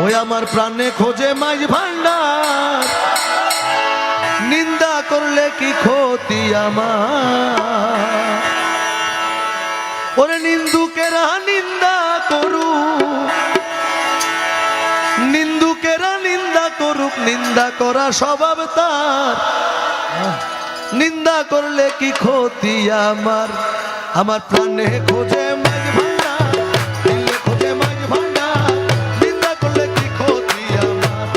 ওই আমার প্রাণে খোঁজে মাঝ ভান্ডার, নিন্দা করলে কি ক্ষতি আমার। ওরে নিন্দুকেরা নিন্দা করুক, নিন্দুকেরা নিন্দা করুক, নিন্দা করা স্বভাব তার, নিন্দা করলে কি ক্ষতি আমার। আমার প্রাণে খোঁজে মাঝ ভান্ডার, দিলে খোঁজে মাঝ ভান্ডার, নিন্দা করলে কি ক্ষতি আমার।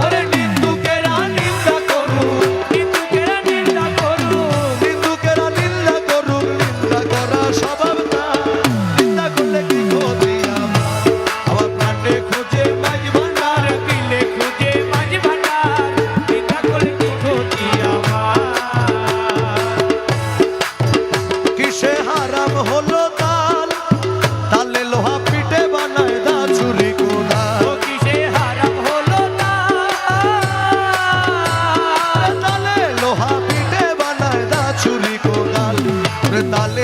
ওরে নিন্দুকেরা নিন্দা করুক, নিন্দুকেরা নিন্দা করুক, নিন্দুকেরা নিন্দা করুক, নিন্দা করা স্বভাব তার, নিন্দা করলে কি ক্ষতি আমার। আমার প্রাণে খোঁজে মাঝ ভান্ডার, দিলে খুঁজে মাঝ ভান্ডার, নিন্দা করলে কি ক্ষতি আমার। কিসে হারাম হলো তাল, তালে লোহা পিঠে বানায় দা চুরি কোদাল। ও কিসে হারাম হলো তালে লোহা পিঠে বানায় দা চুরি কোদাল। তালে